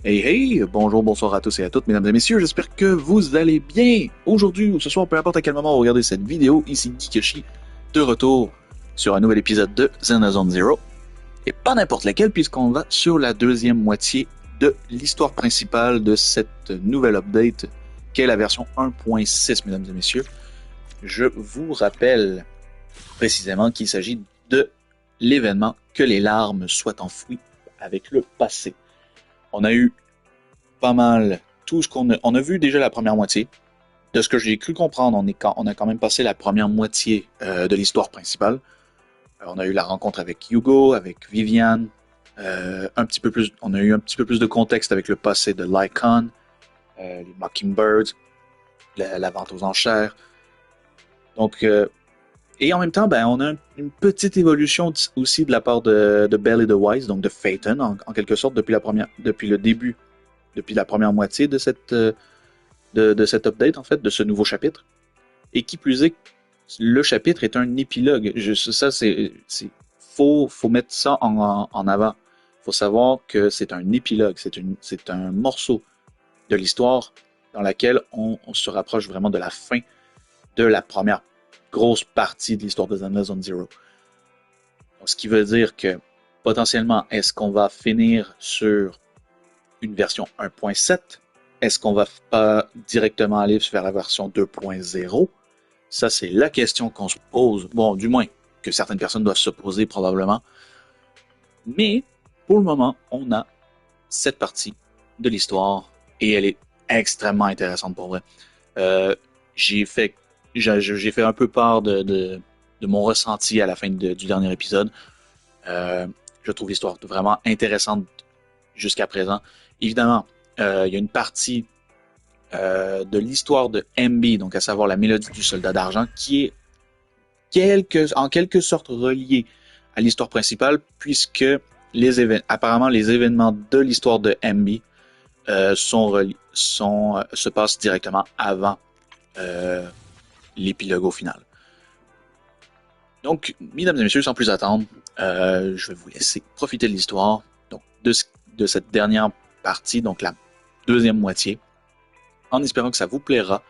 Hey hey, bonjour, bonsoir à tous et à toutes, mesdames et messieurs, j'espère que vous allez bien. Aujourd'hui ou ce soir, peu importe à quel moment vous regardez cette vidéo, ici GeekYoshii, de retour sur un nouvel épisode de Zenless Zero. Et pas n'importe lequel, puisqu'on va sur la deuxième moitié de l'histoire principale de cette nouvelle update, qui est la version 1.6, mesdames et messieurs. Je vous rappelle précisément qu'il s'agit de l'événement que les larmes soient enfouies avec le passé. On a eu pas mal tout ce on a vu déjà la première moitié. De ce que j'ai cru comprendre, on a quand même passé la première moitié de l'histoire principale. On a eu la rencontre avec Hugo, avec Viviane, on a eu un petit peu plus de contexte avec le passé de Lycon, les Mockingbirds, la vente aux enchères. Donc, et en même temps, ben, on a une petite évolution aussi de la part de Belle et de Wise, donc de Phaeton, en quelque sorte, depuis le début, depuis la première moitié de cette update, en fait, de ce nouveau chapitre. Et qui plus est, le chapitre est un épilogue. Faut mettre ça en avant. Faut savoir que c'est un épilogue, c'est un morceau de l'histoire dans laquelle on se rapproche vraiment de la fin de la première grosse partie de l'histoire de Zenless Zero. Donc, ce qui veut dire que potentiellement, est-ce qu'on va finir sur une version 1.7? Est-ce qu'on va pas directement aller vers la version 2.0? Ça, c'est la question qu'on se pose. Bon, du moins, que certaines personnes doivent se poser probablement. Mais, pour le moment, on a cette partie de l'histoire et elle est extrêmement intéressante pour vrai. Euh, j'ai fait, j'ai fait un peu part de mon ressenti à la fin du dernier épisode. Je trouve l'histoire vraiment intéressante jusqu'à présent. Évidemment, il y a une partie de l'histoire de MB, donc à savoir la mélodie du soldat d'argent, qui est en quelque sorte reliée à l'histoire principale, puisque apparemment les événements de l'histoire de MB se passent directement avant l'épilogue au final. Donc, mesdames et messieurs, sans plus attendre, je vais vous laisser profiter de l'histoire, donc de cette dernière partie, donc la deuxième moitié, en espérant que ça vous plaira.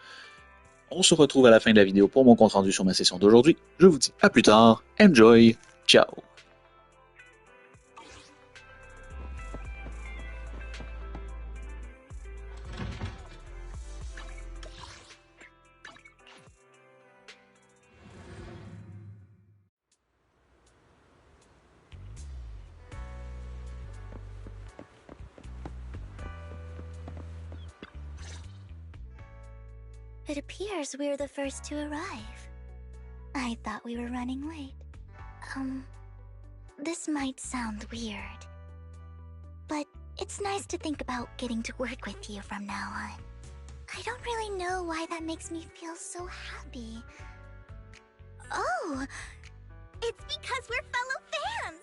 On se retrouve à la fin de la vidéo pour mon compte rendu sur ma session d'aujourd'hui. Je vous dis à plus tard. Enjoy. Ciao. It appears we're the first to arrive. I thought we were running late. This might sound weird, but it's nice to think about getting to work with you from now on. I don't really know why that makes me feel so happy. Oh, it's because we're fellow fans!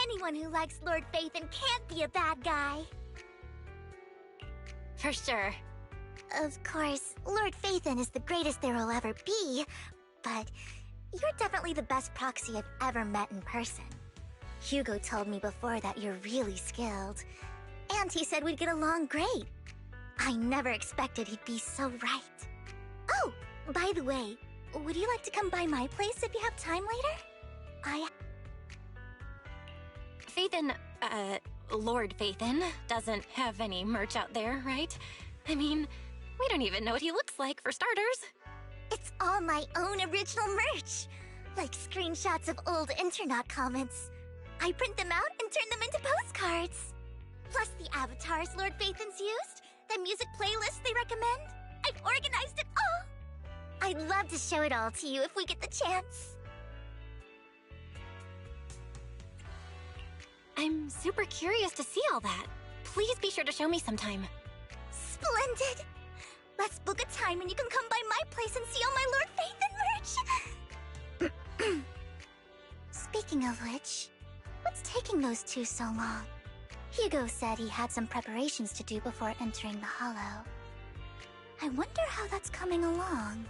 Anyone who likes Lord Phaethon can't be a bad guy. For sure. Of course, Lord Phaethon is the greatest there will ever be, but you're definitely the best proxy I've ever met in person. Hugo told me before that you're really skilled, and he said we'd get along great. I never expected he'd be so right. Oh, by the way, would you like to come by my place if you have time later? Phaethon, Lord Phaethon doesn't have any merch out there, right? I mean, we don't even know what he looks like, for starters. It's all my own original merch, like screenshots of old internet comments. I print them out and turn them into postcards. Plus the avatars Lord Phaethon's used, the music playlists they recommend. I've organized it all. I'd love to show it all to you if we get the chance. I'm super curious to see all that. Please be sure to show me sometime. Splendid! Let's book a time and you can come by my place and see all my Lord Phaethon merch! Speaking of which, what's taking those two so long? Hugo said he had some preparations to do before entering the Hollow. I wonder how that's coming along.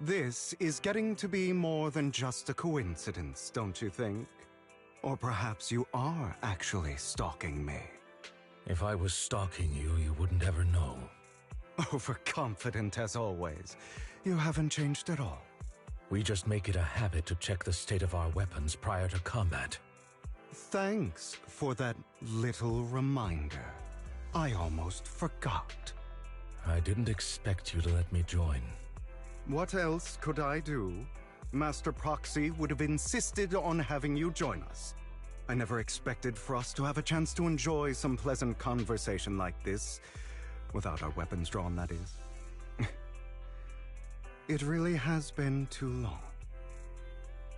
This is getting to be more than just a coincidence, don't you think? Or perhaps you are actually stalking me. If I was stalking you, you wouldn't ever know. Overconfident as always. You haven't changed at all. We just make it a habit to check the state of our weapons prior to combat. Thanks for that little reminder. I almost forgot. I didn't expect you to let me join. What else could I do? Master Proxy would have insisted on having you join us. I never expected for us to have a chance to enjoy some pleasant conversation like this, without our weapons drawn, that is. It really has been too long.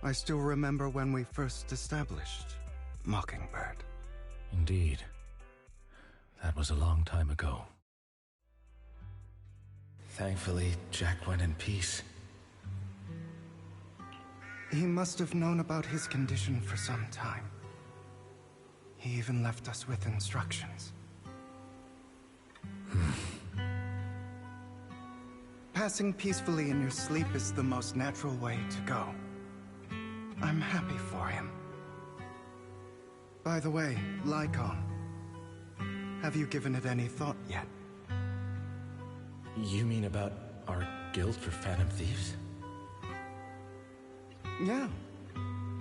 I still remember when we first established Mockingbird. Indeed. That was a long time ago. Thankfully, Jack went in peace. He must have known about his condition for some time. He even left us with instructions. Passing peacefully in your sleep is the most natural way to go. I'm happy for him. By the way, Lycon, have you given it any thought yet? You mean about our guild for Phantom Thieves? Yeah.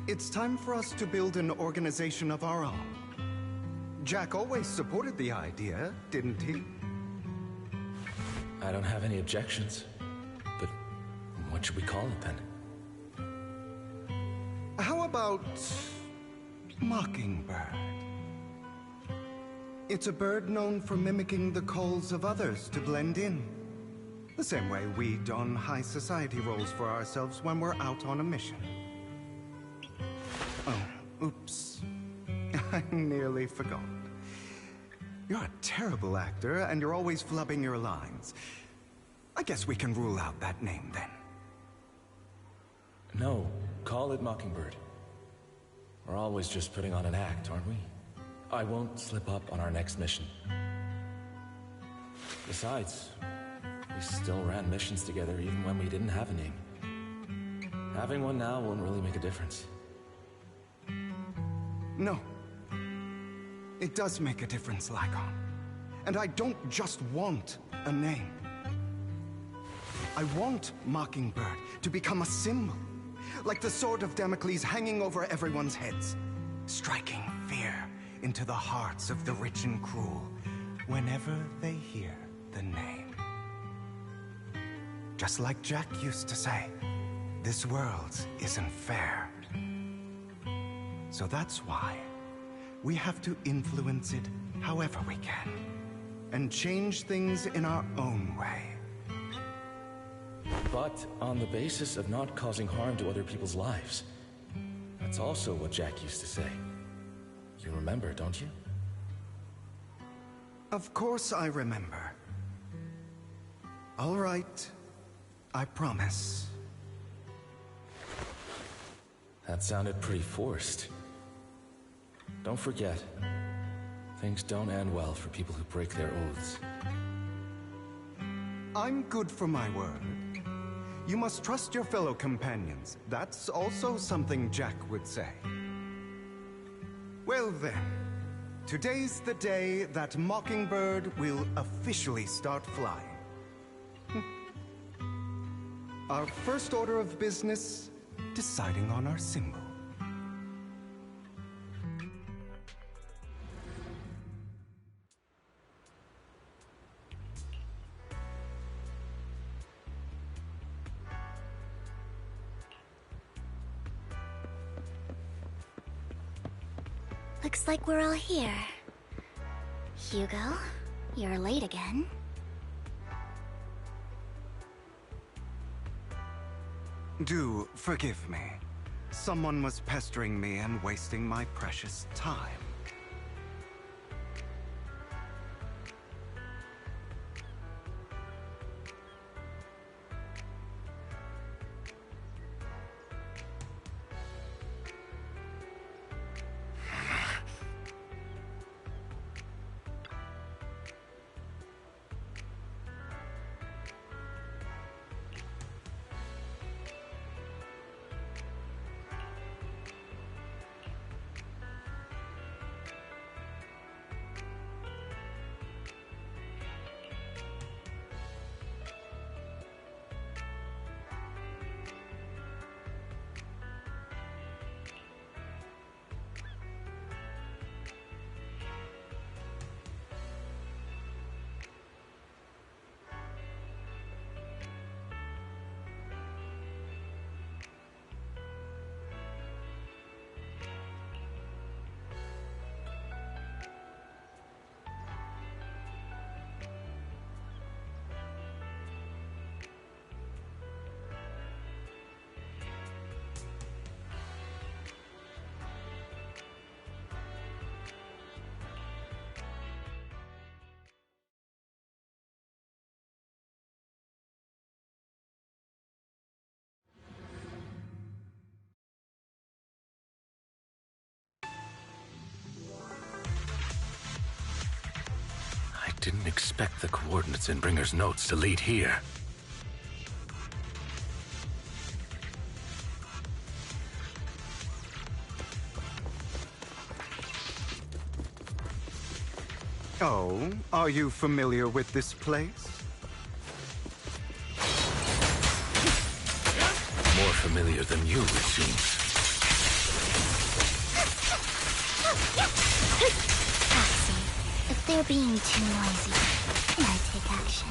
It's time for us to build an organization of our own. Jack always supported the idea, didn't he? I don't have any objections. But what should we call it then? How about Mockingbird? It's a bird known for mimicking the calls of others to blend in. The same way we don high society roles for ourselves when we're out on a mission. Oh, oops. I nearly forgot. You're a terrible actor, and you're always flubbing your lines. I guess we can rule out that name, then. No, call it Mockingbird. We're always just putting on an act, aren't we? I won't slip up on our next mission. Besides, we still ran missions together even when we didn't have a name. Having one now won't really make a difference. No. It does make a difference, Lycon. And I don't just want a name. I want Mockingbird to become a symbol, like the sword of Damocles hanging over everyone's heads, striking fear into the hearts of the rich and cruel whenever they hear the name. Just like Jack used to say, this world isn't fair. So that's why we have to influence it however we can, and change things in our own way. But on the basis of not causing harm to other people's lives. That's also what Jack used to say. You remember, don't you? Of course I remember. All right, I promise. That sounded pretty forced. Don't forget, things don't end well for people who break their oaths. I'm good for my word. You must trust your fellow companions. That's also something Jack would say. Well then, today's the day that Mockingbird will officially start flying. Our first order of business, deciding on our symbol. Looks like we're all here. Hugo, you're late again. Do forgive me. Someone was pestering me and wasting my precious time. Didn't expect the coordinates in Bringer's notes to lead here. Oh, are you familiar with this place? More familiar than you, it seems. Patsy, if they're being too noisy, I take action.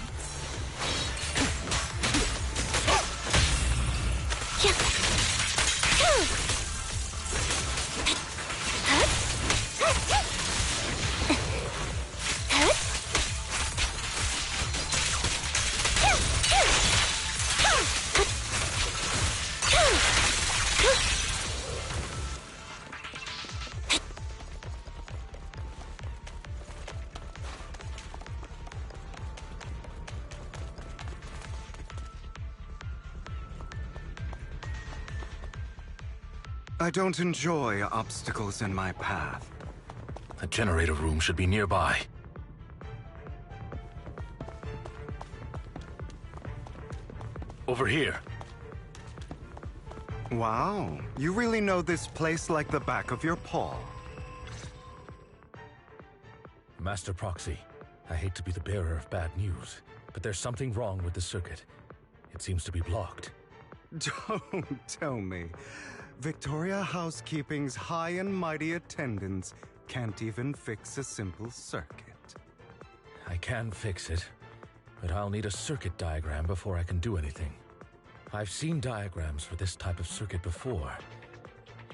I don't enjoy obstacles in my path. The generator room should be nearby. Over here. Wow, you really know this place like the back of your paw. Master Proxy, I hate to be the bearer of bad news, but there's something wrong with the circuit. It seems to be blocked. Don't tell me. Victoria Housekeeping's high and mighty attendants can't even fix a simple circuit. I can fix it, but I'll need a circuit diagram before I can do anything. I've seen diagrams for this type of circuit before.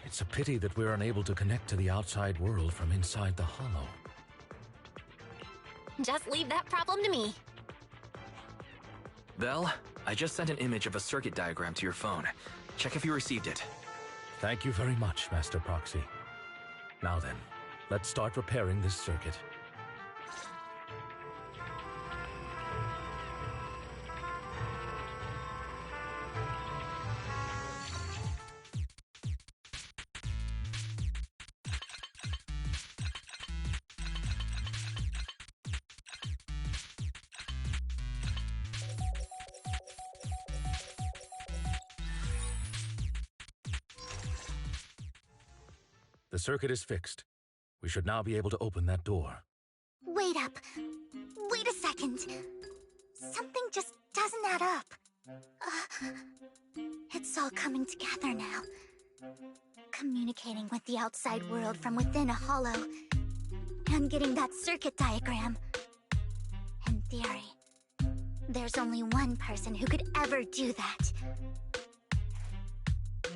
It's a pity that we're unable to connect to the outside world from inside the hollow. Just leave that problem to me. Vel, I just sent an image of a circuit diagram to your phone. Check if you received it. Thank you very much, Master Proxy. Now then, let's start repairing this circuit. The circuit is fixed. We should now be able to open that door. Wait up. Wait a second. Something just doesn't add up. It's all coming together now. Communicating with the outside world from within a hollow. And getting that circuit diagram. In theory, there's only one person who could ever do that.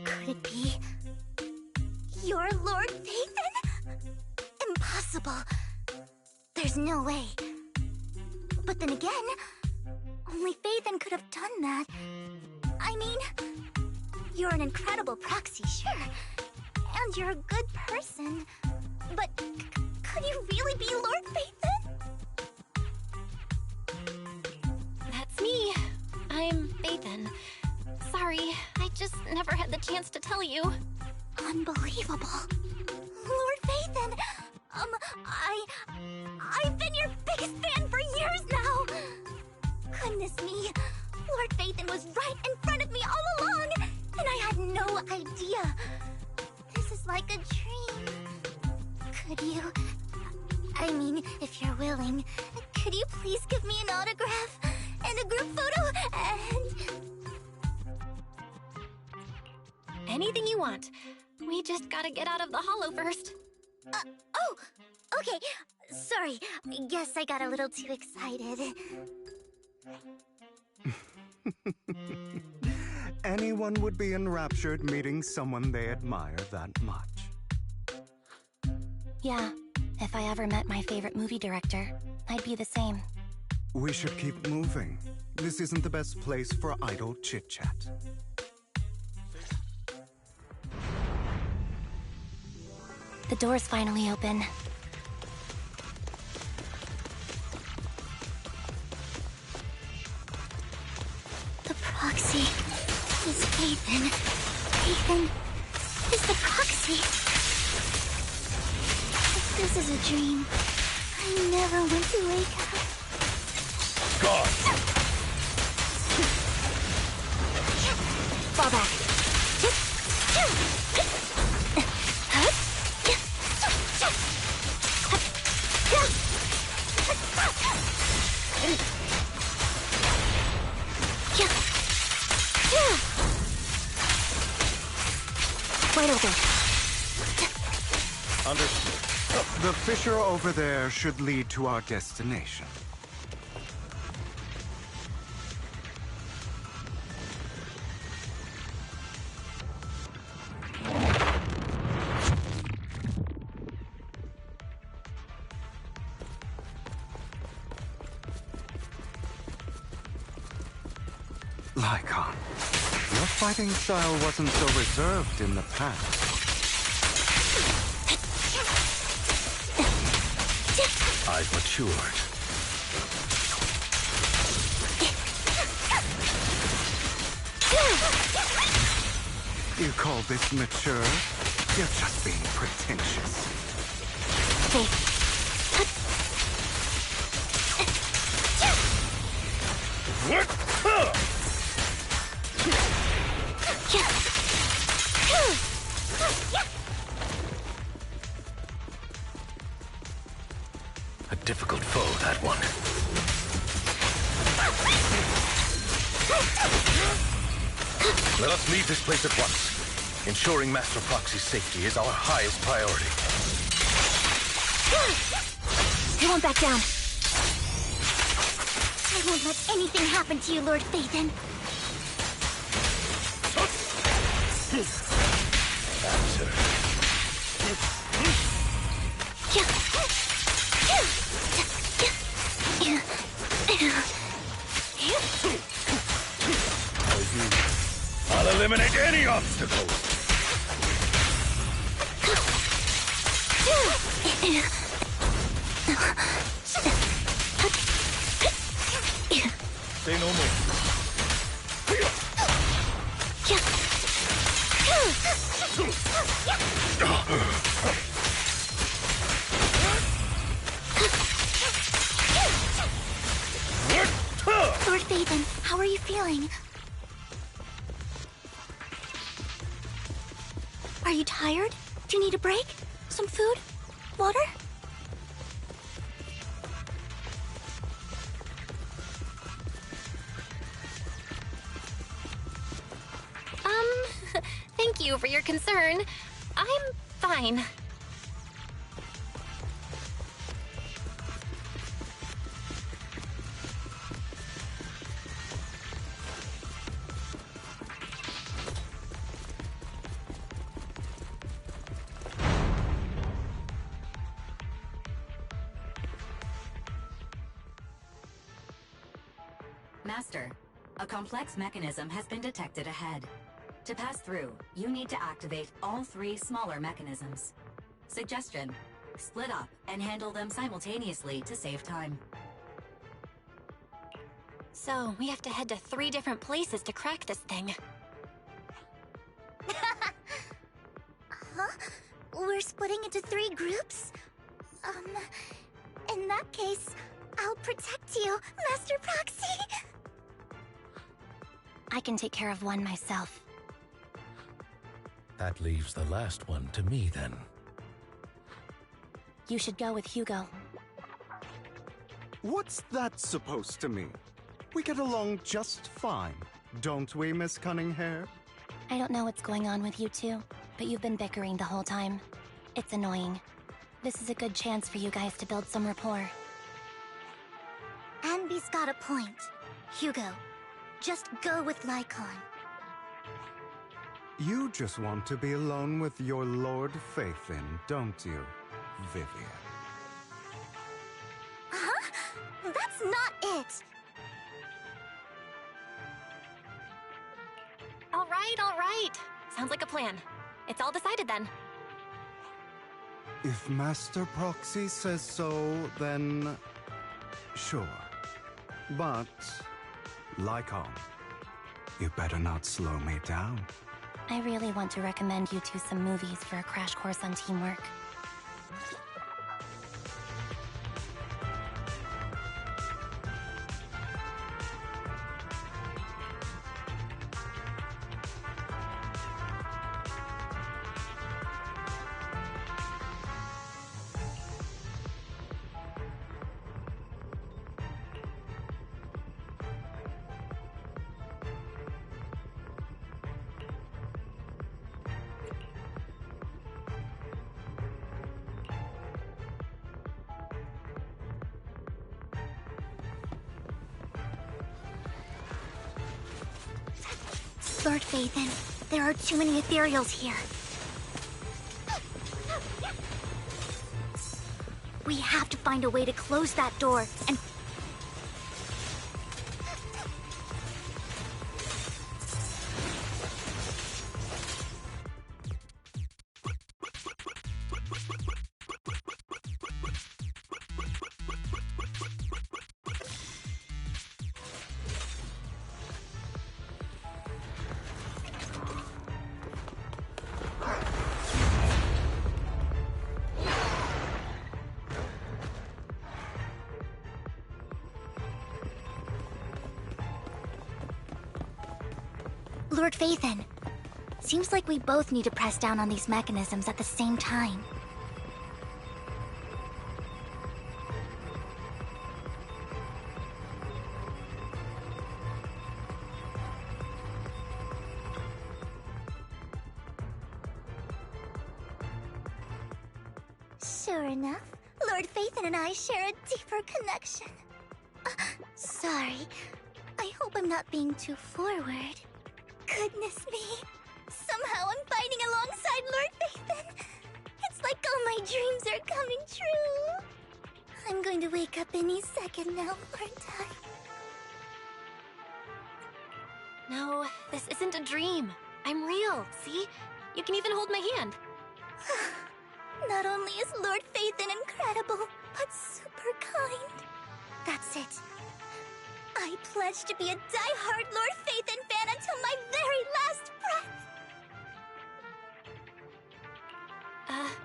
Could it be your Lord Phaethon? Impossible. There's no way. But then again, only Phaethon could have done that. I mean, you're an incredible proxy, sure. And you're a good person. But could you really be Lord Phaethon? That's me. I'm Phaethon. Sorry, I just never had the chance to tell you. Unbelievable. Lord Phaethon! I've been your biggest fan for years now! Goodness me, Lord Phaethon was right in front of me all along, and I had no idea. This is like a dream. Could you... I mean, if you're willing, could you please give me an autograph and a group photo and... Anything you want. We just gotta get out of the hollow first. Oh! Okay, sorry. Guess I got a little too excited. Anyone would be enraptured meeting someone they admire that much. Yeah, if I ever met my favorite movie director, I'd be the same. We should keep moving. This isn't the best place for idle chit-chat. The door's finally open. The proxy is Phaethon. Phaethon is the proxy. If this is a dream, I never want to wake up. God! Fall back. Wide open. Understood. The fissure over there should lead to our destination. Lycon, your fighting style wasn't so reserved in the past. I've matured. You call this mature? You're just being pretentious. A difficult foe, that one. Let us leave this place at once. Ensuring Master Proxy's safety is our highest priority. I won't back down. I won't let anything happen to you, Lord Phaethon. I'll eliminate any obstacle. Say no more. Lord Phaethon, how are you feeling? Are you tired? Do you need a break? Some food? Water? Thank you for your concern. I'm fine. Master, a complex mechanism has been detected ahead. To pass through, you need to activate all 3 smaller mechanisms. Suggestion: split up and handle them simultaneously to save time. So, we have to head to 3 different places to crack this thing. Huh? We're splitting into 3 groups? In that case, I'll protect you, Master Proxy! I can take care of one myself. That leaves the last one to me, then. You should go with Hugo. What's that supposed to mean? We get along just fine, don't we, Miss Cunninghair? I don't know what's going on with you two, but you've been bickering the whole time. It's annoying. This is a good chance for you guys to build some rapport. Anby's got a point. Hugo, just go with Lycon. You just want to be alone with your Lord Phaethon, don't you, Vivian? Huh? That's not it! All right. Sounds like a plan. It's all decided then. If Master Proxy says so, then sure. But, Lycon, you better not slow me down. I really want to recommend you two some movies for a crash course on teamwork. Lord Phaethon, there are too many ethereals here. We have to find a way to close that door and... Lord Phaethon, seems like we both need to press down on these mechanisms at the same time. Sure enough, Lord Phaethon and I share a deeper connection. Sorry, I hope I'm not being too forward. Goodness me, somehow I'm fighting alongside Lord Phaethon. It's like all my dreams are coming true. I'm going to wake up any second now, aren't I? No, this isn't a dream. I'm real, see? You can even hold my hand. Not only is Lord Phaethon incredible, but super kind. That's it. I pledge to be a die-hard Lord Phaethon fan until my very last breath!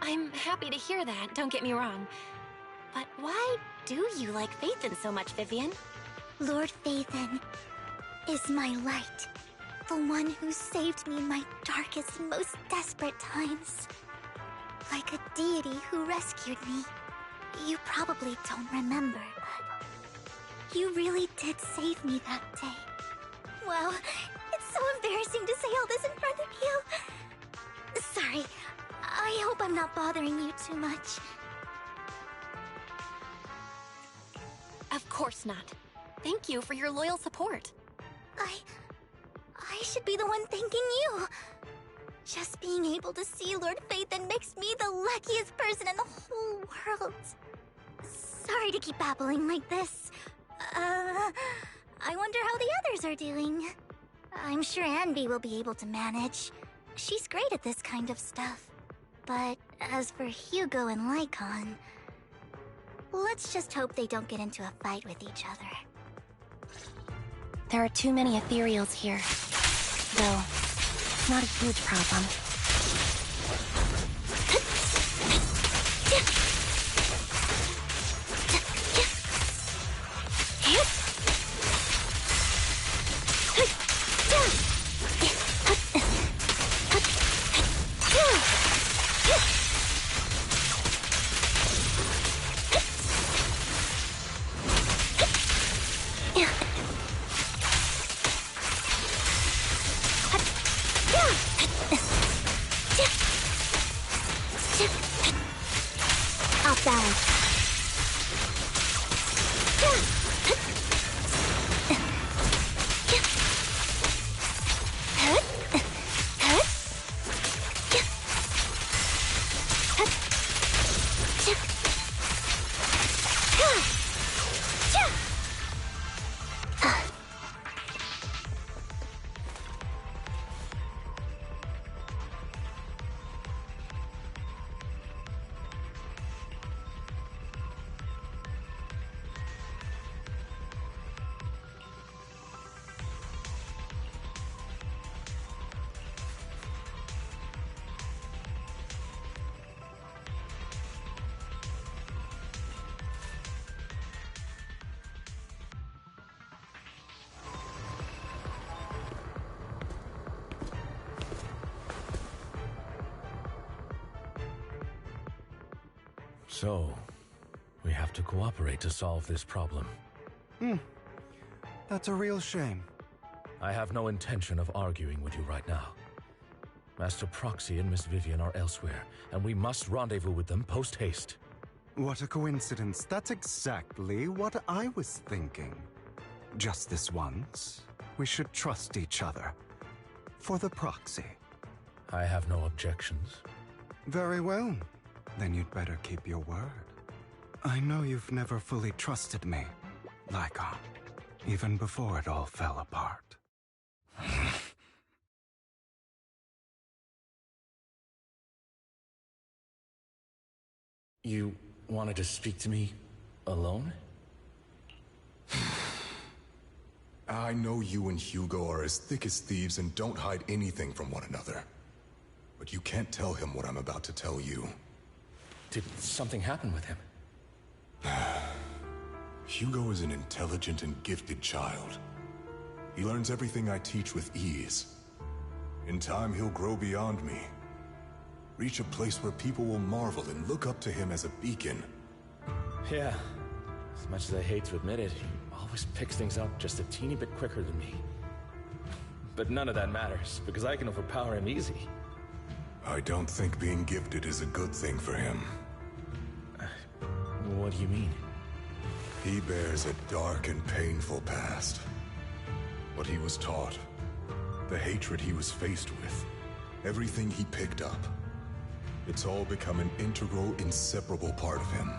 I'm happy to hear that, don't get me wrong. But why do you like Phaethon so much, Vivian? Lord Phaethon is my light. The one who saved me in my darkest, most desperate times. Like a deity who rescued me. You probably don't remember, but you really did save me that day. Wow, it's so embarrassing to say all this in front of you. Sorry, I hope I'm not bothering you too much. Of course not. Thank you for your loyal support. I should be the one thanking you. Just being able to see Lord Phaethon makes me the luckiest person in the whole world. Sorry to keep babbling like this. I wonder how the others are doing. I'm sure Anby will be able to manage. She's great at this kind of stuff. But as for Hugo and Lycon, let's just hope they don't get into a fight with each other. There are too many ethereals here. Though, it's not a huge problem. Off balance. So, we have to cooperate to solve this problem. That's a real shame. I have no intention of arguing with you right now. Master Proxy and Miss Vivian are elsewhere, and we must rendezvous with them post-haste. What a coincidence. That's exactly what I was thinking. Just this once, we should trust each other. for the proxy. I have no objections. Very well. Then you'd better keep your word. I know you've never fully trusted me, Lycon, even before it all fell apart. You wanted to speak to me alone? I know you and Hugo are as thick as thieves and don't hide anything from one another. But you can't tell him what I'm about to tell you. Did something happen with him? Hugo is an intelligent and gifted child. He learns everything I teach with ease. In time, he'll grow beyond me. Reach a place where people will marvel and look up to him as a beacon. Yeah. As much as I hate to admit it, he always picks things up just a teeny bit quicker than me. But none of that matters, because I can overpower him easy. I don't think being gifted is a good thing for him. What do you mean? He bears a dark and painful past. What he was taught, the hatred he was faced with, everything he picked up. It's all become an integral, inseparable part of him.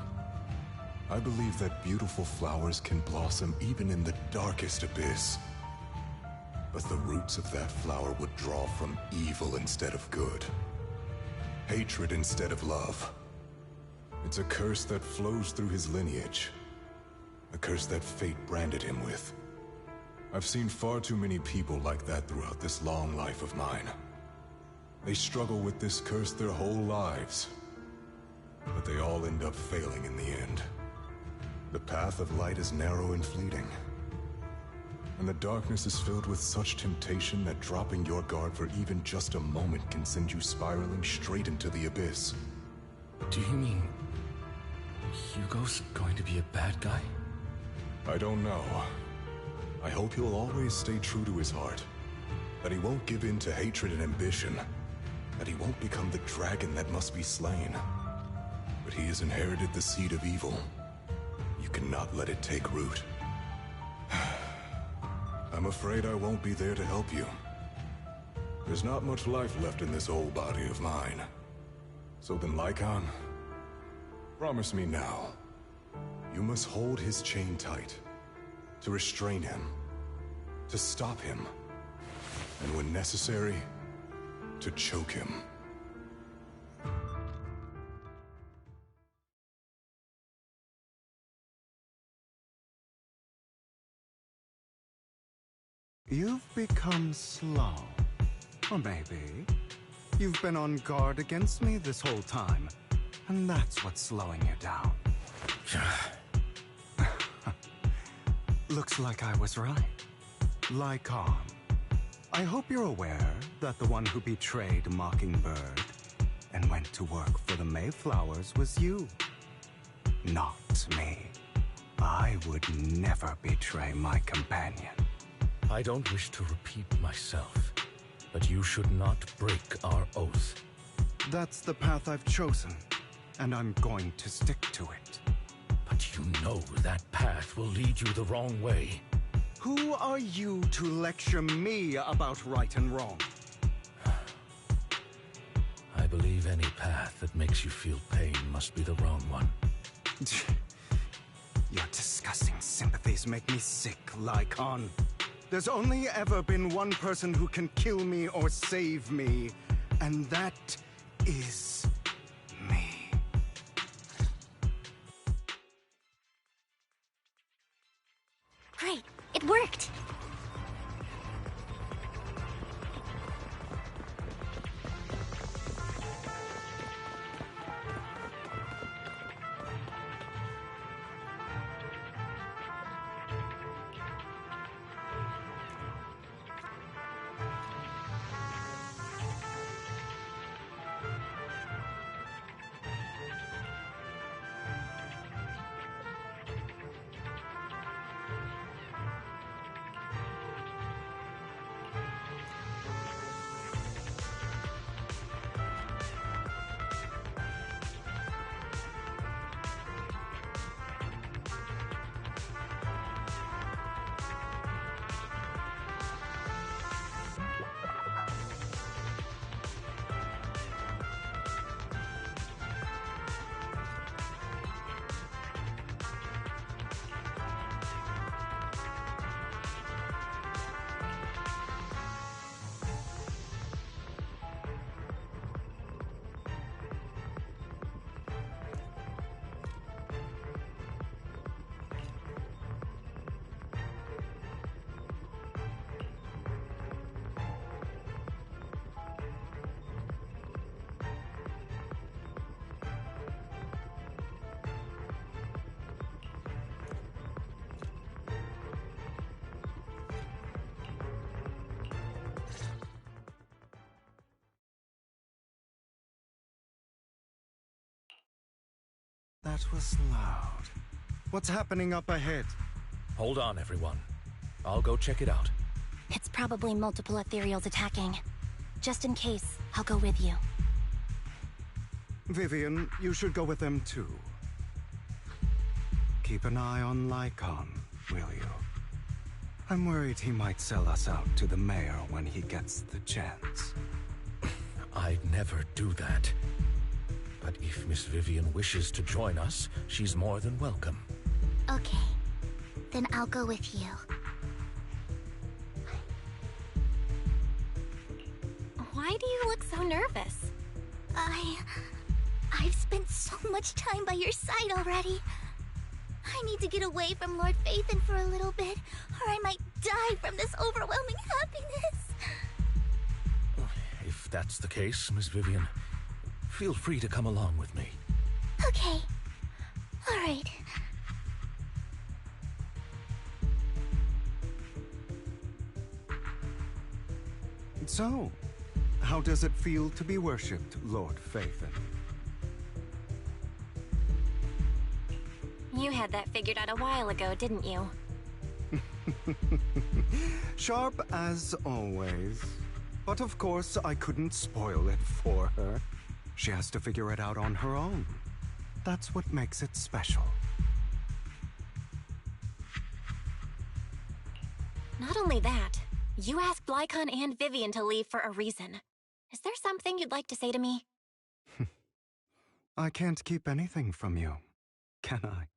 I believe that beautiful flowers can blossom even in the darkest abyss. But the roots of that flower would draw from evil instead of good. Hatred instead of love. It's a curse that flows through his lineage. A curse that fate branded him with. I've seen far too many people like that throughout this long life of mine. They struggle with this curse their whole lives. But they all end up failing in the end. The path of light is narrow and fleeting. And the darkness is filled with such temptation that dropping your guard for even just a moment can send you spiraling straight into the abyss. Do you mean Hugo's going to be a bad guy? I don't know. I hope he'll always stay true to his heart. That he won't give in to hatred and ambition. That he won't become the dragon that must be slain. But he has inherited the seed of evil. You cannot let it take root. I'm afraid I won't be there to help you. There's not much life left in this old body of mine. So then, Lycon, promise me now. You must hold his chain tight. To restrain him. To stop him. And when necessary, to choke him. You've become slow. Or maybe you've been on guard against me this whole time, and that's what's slowing you down. Looks like I was right. Lycon, I hope you're aware that the one who betrayed Mockingbird and went to work for the Mayflowers was you. Not me. I would never betray my companion. I don't wish to repeat myself, but you should not break our oath. That's the path I've chosen, and I'm going to stick to it. But you know that path will lead you the wrong way. Who are you to lecture me about right and wrong? I believe any path that makes you feel pain must be the wrong one. Your disgusting sympathies make me sick, Lycon. There's only ever been one person who can kill me or save me, and that is me. Great, it worked! That was loud. What's happening up ahead? Hold on, everyone. I'll go check it out. It's probably multiple ethereals attacking. Just in case, I'll go with you. Vivian, you should go with them too. Keep an eye on Lycon, will you? I'm worried he might sell us out to the mayor when he gets the chance. I'd never do that. But if Miss Vivian wishes to join us, she's more than welcome. Okay. Then I'll go with you. Why do you look so nervous? I've spent so much time by your side already. I need to get away from Lord Phaethon for a little bit, or I might die from this overwhelming happiness. If that's the case, Miss Vivian, feel free to come along with me. Okay. All right. So, how does it feel to be worshipped, Lord Phaethon? You had that figured out a while ago, didn't you? Sharp as always. But of course, I couldn't spoil it for her. She has to figure it out on her own. That's what makes it special. Not only that, you asked Lycon and Vivian to leave for a reason. Is there something you'd like to say to me? I can't keep anything from you, can I?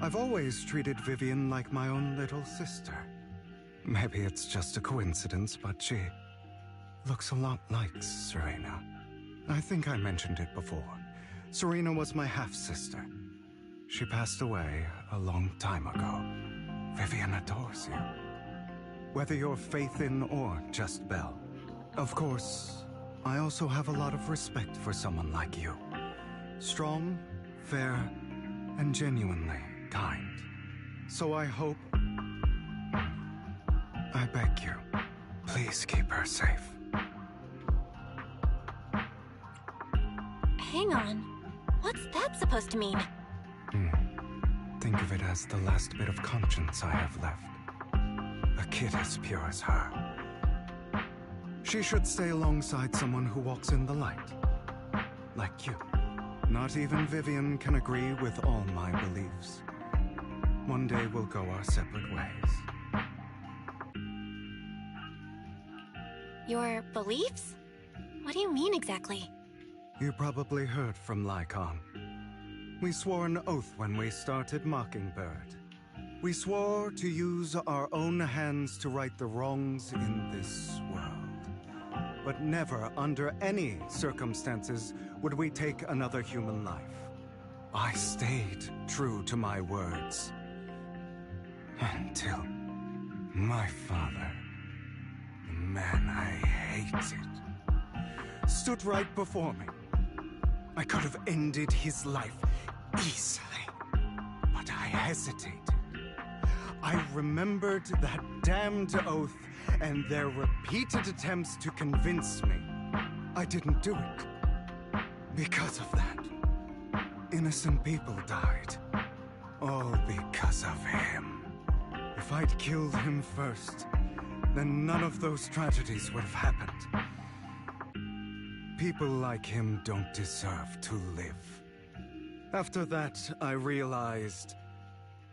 I've always treated Vivian like my own little sister. Maybe it's just a coincidence, but she looks a lot like Serena. I think I mentioned it before. Serena was my half-sister. She passed away a long time ago. Vivian adores you. Whether you're Phaethon or just Belle. Of course, I also have a lot of respect for someone like you. Strong, fair, and genuinely kind. So I hope... I beg you, please keep her safe. Hang on. What's that supposed to mean? Think of it as the last bit of conscience I have left. A kid as pure as her. She should stay alongside someone who walks in the light. Like you. Not even Vivian can agree with all my beliefs. One day we'll go our separate ways. Your beliefs? What do you mean exactly? You probably heard from Lycon. We swore an oath when we started Mockingbird. We swore to use our own hands to right the wrongs in this world. But never, under any circumstances, would we take another human life. I stayed true to my words. Until my father, the man I hated, stood right before me. I could have ended his life easily, but I hesitated. I remembered that damned oath and their repeated attempts to convince me I didn't do it. Because of that, innocent people died. All because of him. If I'd killed him first, then none of those tragedies would have happened. People like him don't deserve to live. After that, I realized,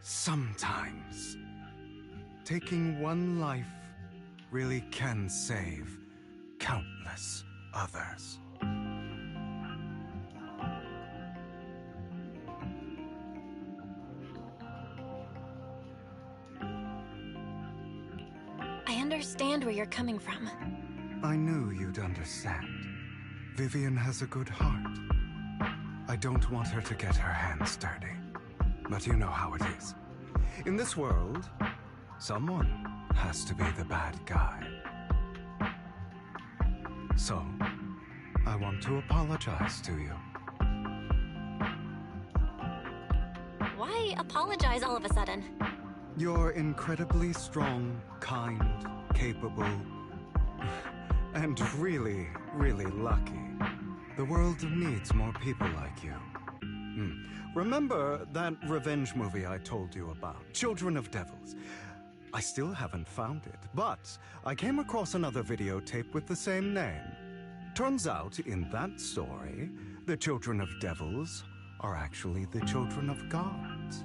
sometimes, taking one life really can save countless others. I understand where you're coming from. I knew you'd understand. Vivian has a good heart. I don't want her to get her hands dirty. But you know how it is. In this world, someone has to be the bad guy. So, I want to apologize to you. Why apologize all of a sudden? You're incredibly strong, kind, capable, and really, really lucky. The world needs more people like you. Remember that revenge movie I told you about, Children of Devils? I still haven't found it, but I came across another videotape with the same name. Turns out, in that story, the Children of Devils are actually the children of gods.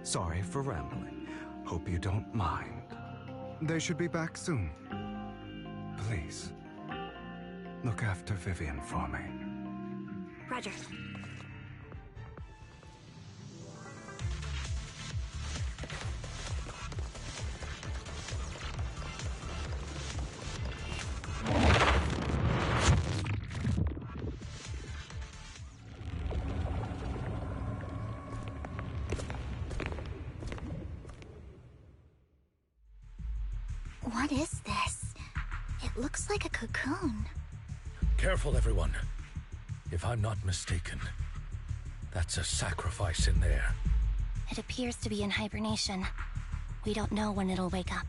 Sorry for rambling. Hope you don't mind. They should be back soon. Please, look after Vivian for me. Roger. What is this? It looks like a cocoon. Careful, everyone. If I'm not mistaken, that's a sacrifice in there. It appears to be in hibernation. We don't know when it'll wake up.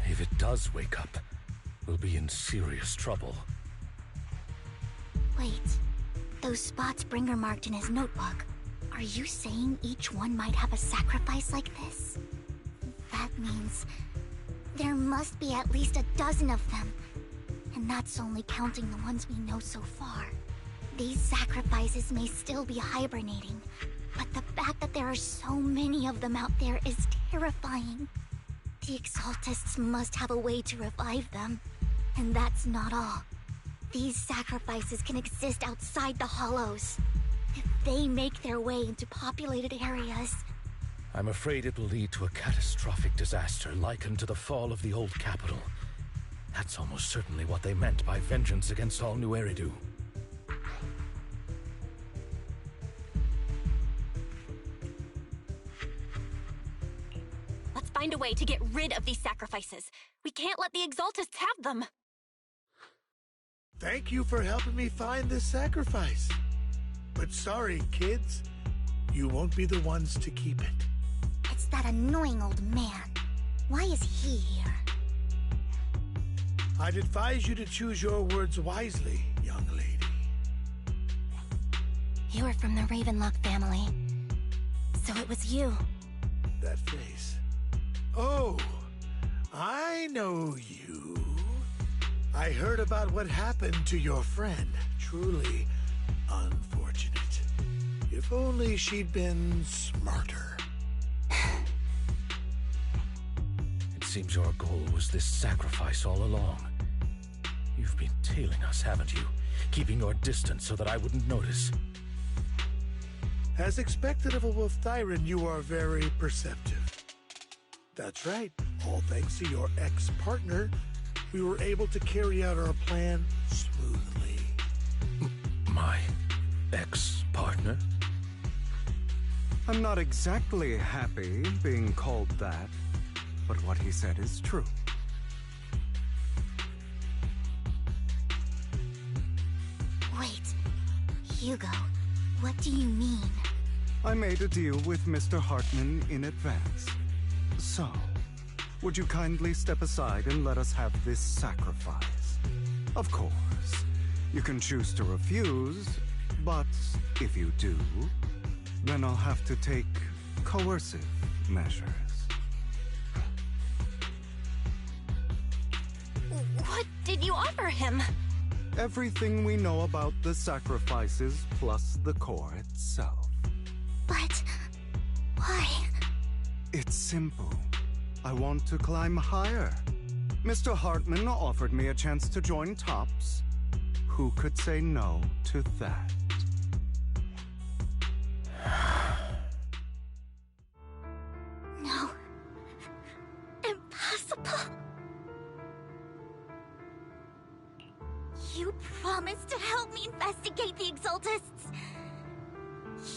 If it does wake up, we'll be in serious trouble. Wait. Those spots Bringer marked in his notebook. Are you saying each one might have a sacrifice like this? That means there must be at least a dozen of them. And that's only counting the ones we know so far. These sacrifices may still be hibernating, but the fact that there are so many of them out there is terrifying. The Exaltists must have a way to revive them. And that's not all. These sacrifices can exist outside the Hollows. If they make their way into populated areas... I'm afraid it will lead to a catastrophic disaster likened to the fall of the old capital. That's almost certainly what they meant by vengeance against all New Eridu. Let's find a way to get rid of these sacrifices. We can't let the Exaltists have them. Thank you for helping me find this sacrifice. But sorry, kids. You won't be the ones to keep it. It's that annoying old man. Why is he here? I'd advise you to choose your words wisely, young lady. You are from the Ravenlock family. So it was you. That face. Oh, I know you. I heard about what happened to your friend. Truly unfortunate. If only she'd been smarter. It seems your goal was this sacrifice all along. You've been tailing us, haven't you? Keeping your distance so that I wouldn't notice. As expected of a Wolf Tyrant, you are very perceptive. That's right. All thanks to your ex-partner, we were able to carry out our plan smoothly. My ex-partner? I'm not exactly happy being called that, but what he said is true. Wait, Hugo, what do you mean? I made a deal with Mr. Hartman in advance. So, would you kindly step aside and let us have this sacrifice? Of course, you can choose to refuse, but if you do, then I'll have to take coercive measures. What did you offer him? Everything we know about the sacrifices plus the core itself. But... why? It's simple. I want to climb higher. Mr. Hartman offered me a chance to join Tops. Who could say no to that? No. Impossible. You promised to help me investigate the Exaltists.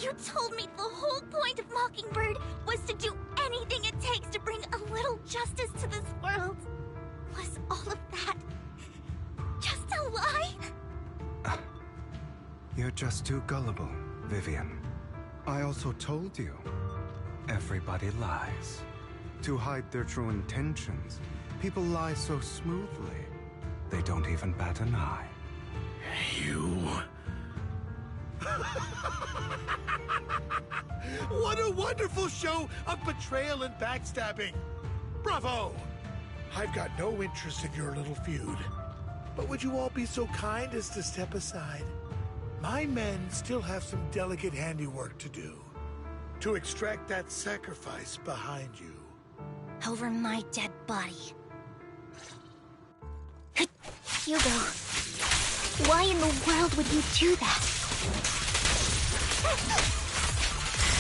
You told me the whole point of Mockingbird was to do anything it takes to bring a little justice to this world. Was all of that just a lie? You're just too gullible, Vivian. I also told you, everybody lies. To hide their true intentions, people lie so smoothly, they don't even bat an eye. You... What a wonderful show of betrayal and backstabbing! Bravo! I've got no interest in your little feud. But would you all be so kind as to step aside? My men still have some delicate handiwork to do. To extract that sacrifice behind you. Over my dead body. Hugo, why in the world would you do that?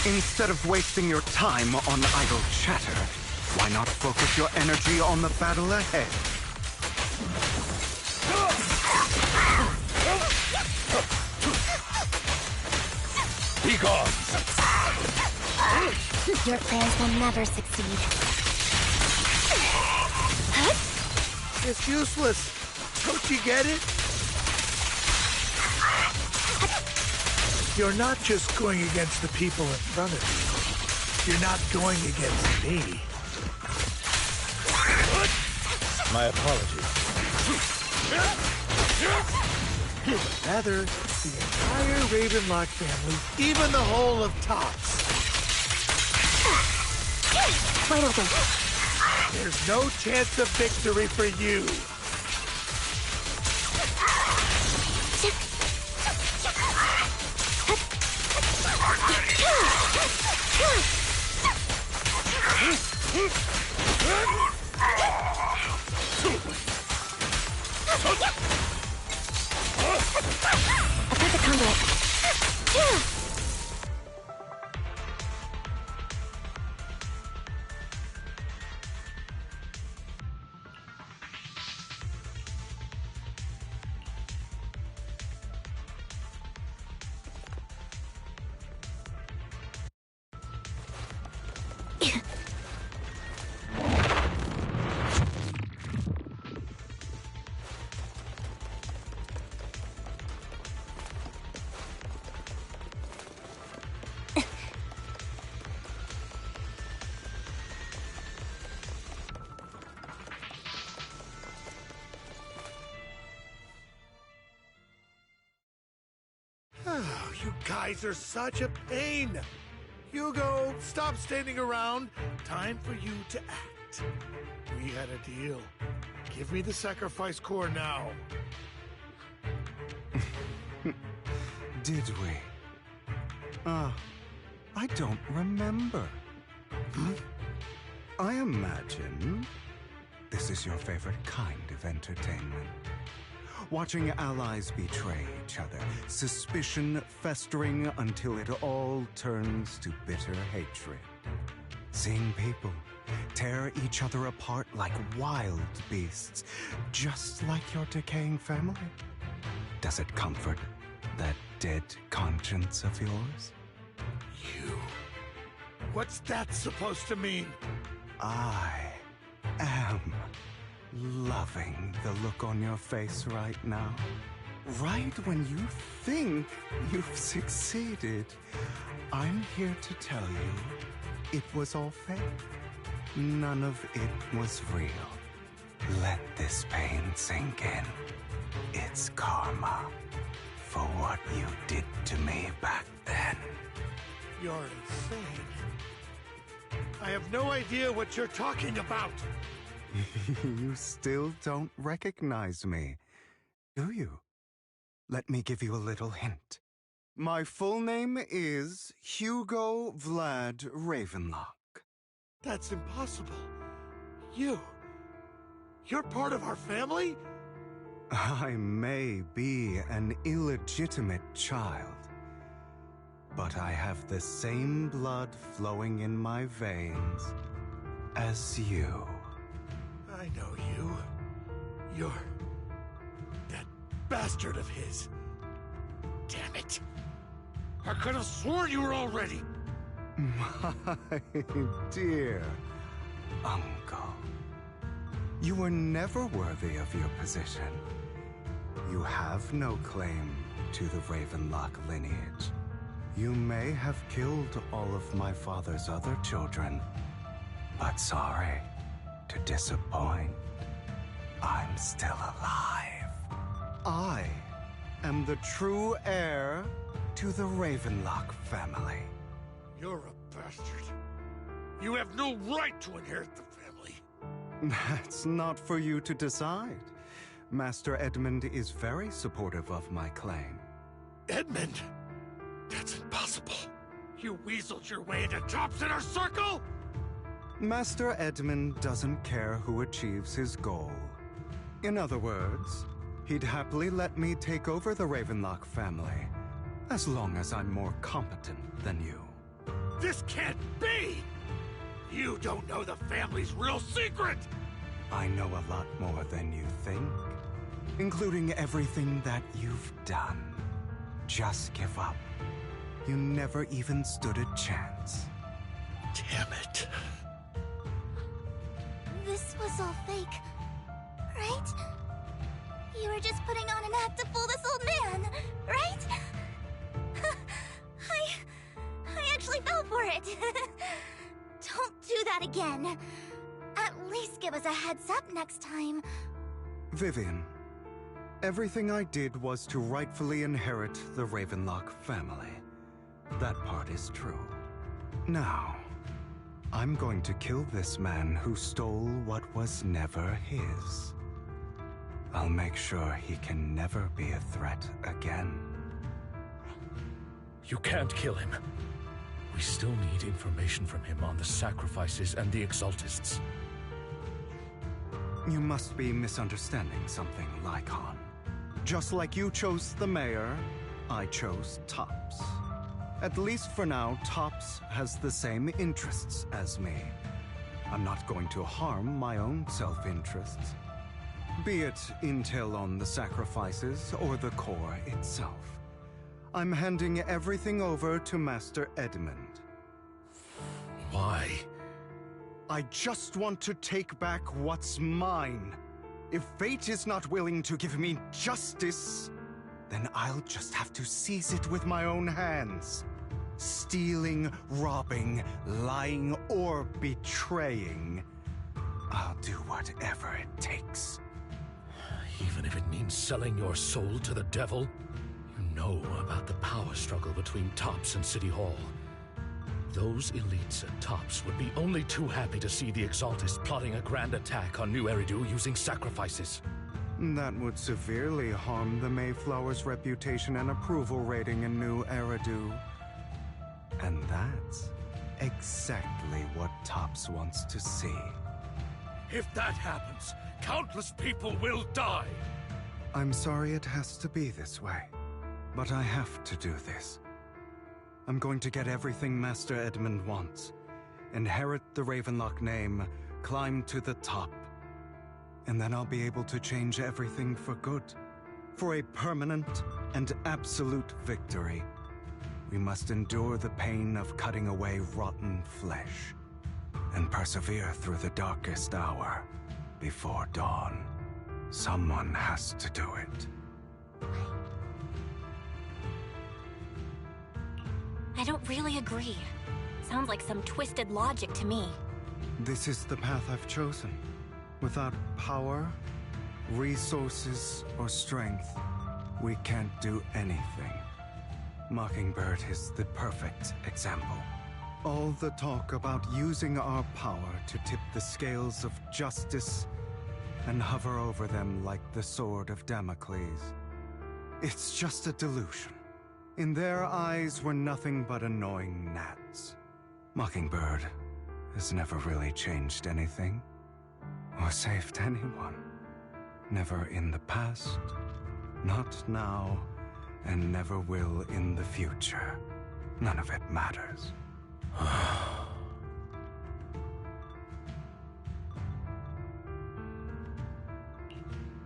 Instead of wasting your time on idle chatter, why not focus your energy on the battle ahead? Be gone! Your plans will never succeed. It's useless. Don't you get it? You're not just going against the people in front of you. You're not going against me. My apologies. Rather, the entire Ravenlock family, even the whole of Tots. Wide open. There's no chance of victory for you. I've got the conduit. You guys are such a pain. Hugo, stop standing around. Time for you to act. We had a deal. Give me the sacrifice core now. Did we? I don't remember. I imagine this is your favorite kind of entertainment. Watching allies betray each other, suspicion festering until it all turns to bitter hatred. Seeing people tear each other apart like wild beasts, just like your decaying family. Does it comfort that dead conscience of yours? You. What's that supposed to mean? I am loving the look on your face right now. Right when you think you've succeeded, I'm here to tell you it was all fake. None of it was real. Let this pain sink in. It's karma for what you did to me back then. You're insane. I have no idea what you're talking about. You still don't recognize me, do you? Let me give you a little hint. My full name is Hugo Vlad Ravenlock. That's impossible. You're part of our family? I may be an illegitimate child, but I have the same blood flowing in my veins as you. I know you. You're that bastard of his. Damn it. I could have sworn you were already. My dear uncle, you were never worthy of your position. You have no claim to the Ravenlock lineage. You may have killed all of my father's other children, but sorry to disappoint. I'm still alive. I am the true heir to the Ravenlock family. You're a bastard. You have no right to inherit the family. That's not for you to decide. Master Edmund is very supportive of my claim. Edmund? That's impossible. You weaseled your way into Top's inner circle? Master Edmund doesn't care who achieves his goal. In other words, he'd happily let me take over the Ravenlock family, as long as I'm more competent than you. This can't be! You don't know the family's real secret! I know a lot more than you think, including everything that you've done. Just give up. You never even stood a chance. Damn it. This was all fake, right? You were just putting on an act to fool this old man, right? I actually fell for it. Don't do that again. At least give us a heads up next time. Vivian, everything I did was to rightfully inherit the Ravenlock family. That part is true. Now, I'm going to kill this man who stole what was never his. I'll make sure he can never be a threat again. You can't kill him. We still need information from him on the sacrifices and the Exaltists. You must be misunderstanding something, Lycon. Just like you chose the mayor, I chose Tops. At least for now, Tops has the same interests as me. I'm not going to harm my own self-interests. Be it intel on the sacrifices or the core itself. I'm handing everything over to Master Edmund. Why? I just want to take back what's mine. If fate is not willing to give me justice, then I'll just have to seize it with my own hands. Stealing, robbing, lying, or betraying. I'll do whatever it takes. Even if it means selling your soul to the devil? You know about the power struggle between Tops and City Hall. Those elites at Tops would be only too happy to see the Exaltists plotting a grand attack on New Eridu using sacrifices. That would severely harm the Mayflower's reputation and approval rating in New Eridu. And that's exactly what Tops wants to see. If that happens, countless people will die. I'm sorry it has to be this way, but I have to do this. I'm going to get everything Master Edmund wants. Inherit the Ravenlock name, climb to the top. And then I'll be able to change everything for good. For a permanent and absolute victory. We must endure the pain of cutting away rotten flesh. And persevere through the darkest hour before dawn. Someone has to do it. I don't really agree. Sounds like some twisted logic to me. This is the path I've chosen. Without power, resources, or strength, we can't do anything. Mockingbird is the perfect example. All the talk about using our power to tip the scales of justice and hover over them like the sword of Damocles. It's just a delusion. In their eyes, we're nothing but annoying gnats. Mockingbird has never really changed anything, or saved anyone. Never in the past, not now, and never will in the future. None of it matters.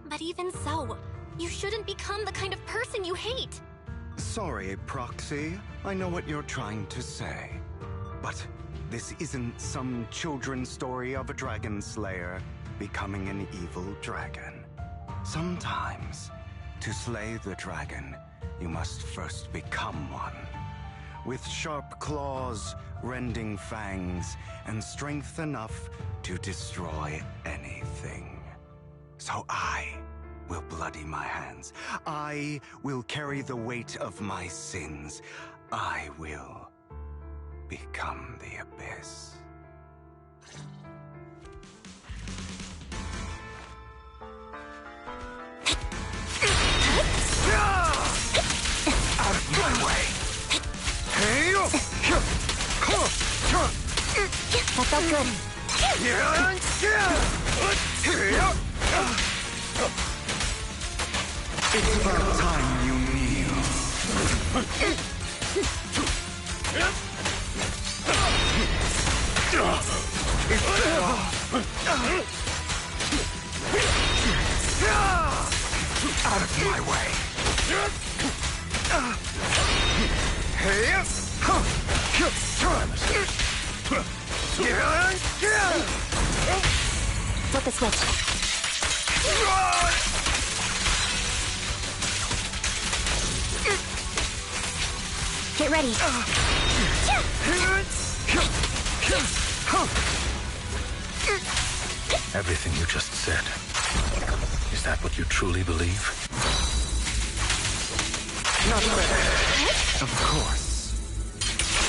But even so, you shouldn't become the kind of person you hate. Sorry, Proxy. I know what you're trying to say. But this isn't some children's story of a dragon slayer becoming an evil dragon. Sometimes, to slay the dragon, you must first become one. With sharp claws, rending fangs, and strength enough to destroy anything. So I will bloody my hands. I will carry the weight of my sins. I will become the abyss. Out of my way! That felt good. It's about time you kneel. Out of my way. Flip the switch. Get ready. Everything you just said. Is that what you truly believe? Not better. Of course.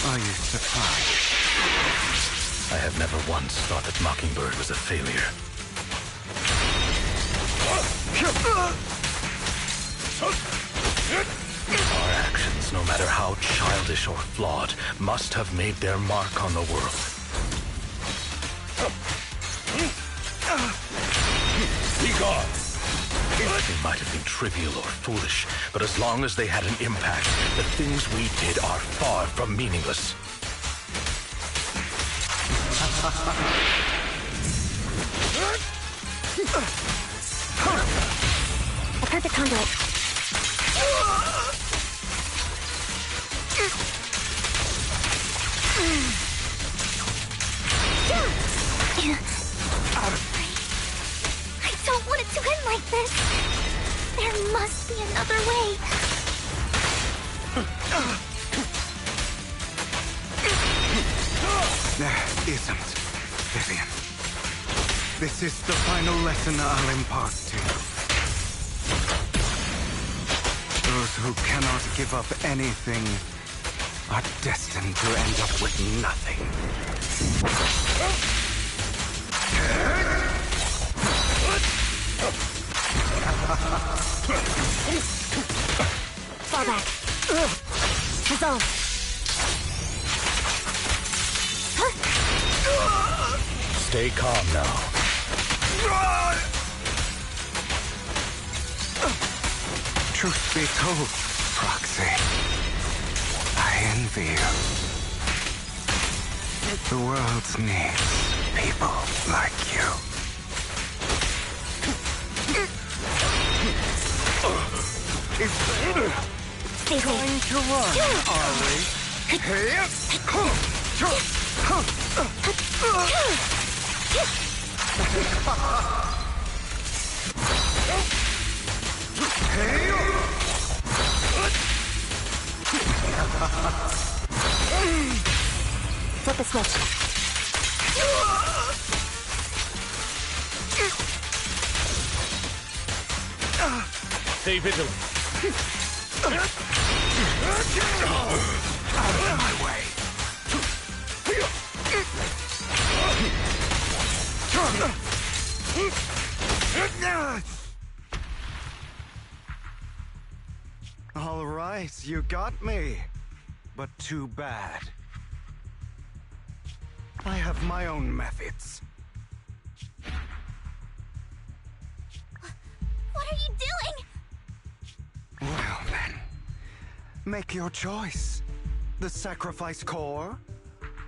Are you surprised? I have never once thought that Mockingbird was a failure. Our actions, no matter how childish or flawed, must have made their mark on the world. Be gone! They might have been trivial or foolish, but as long as they had an impact, the things we did are far from meaningless. A perfect conduit. I don't want it to end like this. There must be another way. There isn't, Vivian. This is the final lesson I'll impart to you. Those who cannot give up anything are destined to end up with nothing. Fall back. Resolve. Stay calm now. Truth be told, Proxy, I envy you. The world needs people like you. Stay safe. Going to run, are we? Flip the switch. Stay vigilant. Out of my way. All right, you got me. But too bad. I have my own methods. What are you doing? Well then, make your choice. The sacrifice core,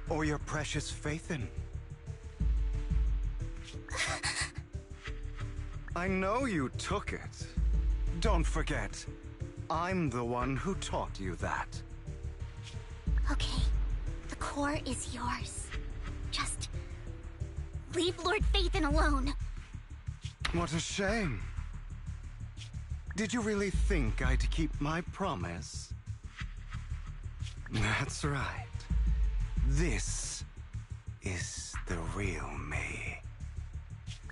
or your precious Faithin. I know you took it. Don't forget, I'm the one who taught you that. Okay, the core is yours. Just leave Lord Faithin alone. What a shame. Did you really think I'd keep my promise? That's right. This is the real me.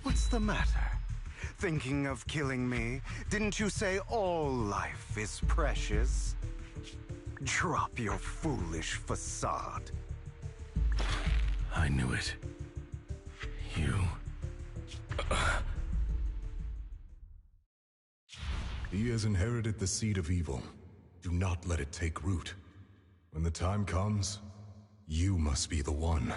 What's the matter? thinking of killing me? Didn't you say all life is precious? Drop your foolish facade. I knew it. You... He has inherited the seed of evil. Do not let it take root. When the time comes, you must be the one.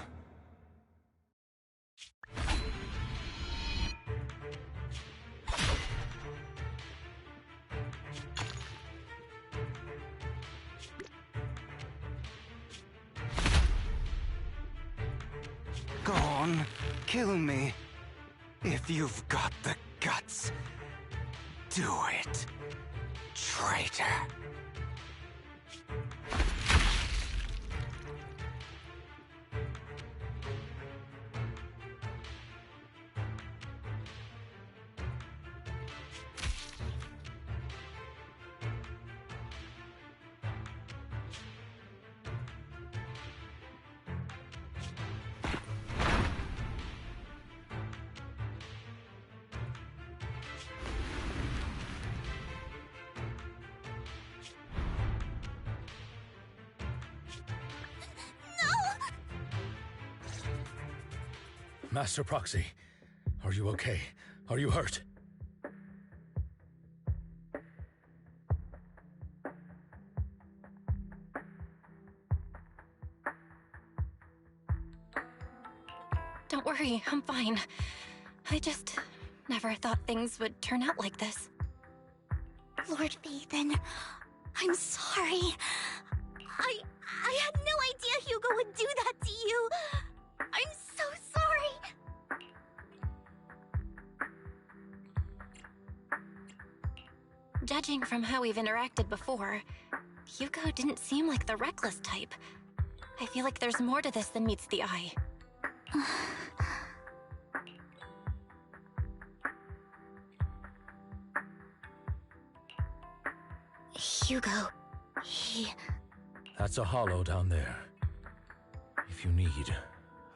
Go on, kill me. If you've got the guts, do it, traitor. Master Proxy, are you okay? Are you hurt? Don't worry, I'm fine. I just never thought things would turn out like this. Lord Phaethon, I'm sorry. I had no idea Hugo would do that to you. I'm so sorry. Judging from how we've interacted before, Hugo didn't seem like the reckless type. I feel like there's more to this than meets the eye. Hugo, he... That's a hollow down there. If you need,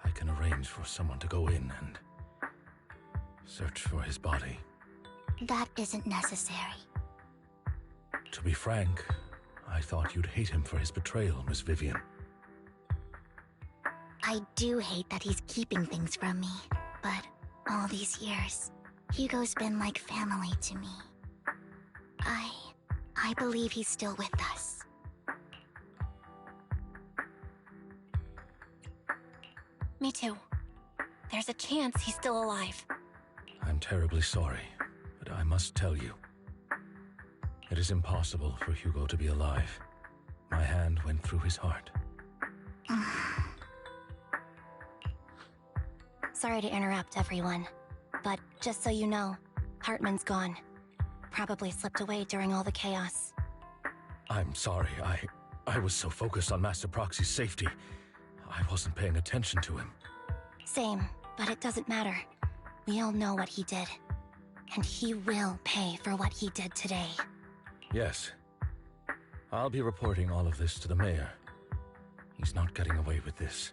I can arrange for someone to go in and search for his body. That isn't necessary. To be frank, I thought you'd hate him for his betrayal, Miss Vivian. I do hate that he's keeping things from me, but all these years, Hugo's been like family to me. I believe he's still with us. Me too. There's a chance he's still alive. I'm terribly sorry, but I must tell you. It is impossible for Hugo to be alive. My hand went through his heart. Sorry to interrupt, everyone. But just so you know, Hartman's gone. Probably slipped away during all the chaos. I'm sorry, I was so focused on Master Proxy's safety. I wasn't paying attention to him. Same, but it doesn't matter. We all know what he did. And he will pay for what he did today. Yes. I'll be reporting all of this to the mayor. He's not getting away with this.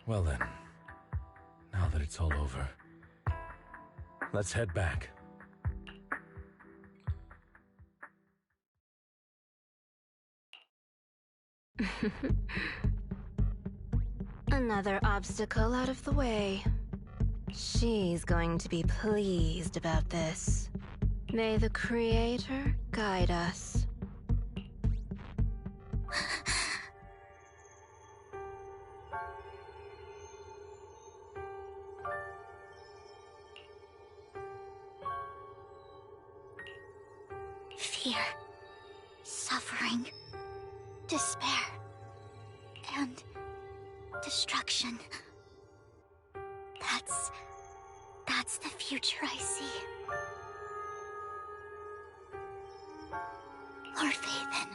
Well then, now that it's all over, let's head back. Another obstacle out of the way. She's going to be pleased about this. May the Creator guide us. Fear, suffering, despair, and destruction. That's the future I see. Lord Phaethon.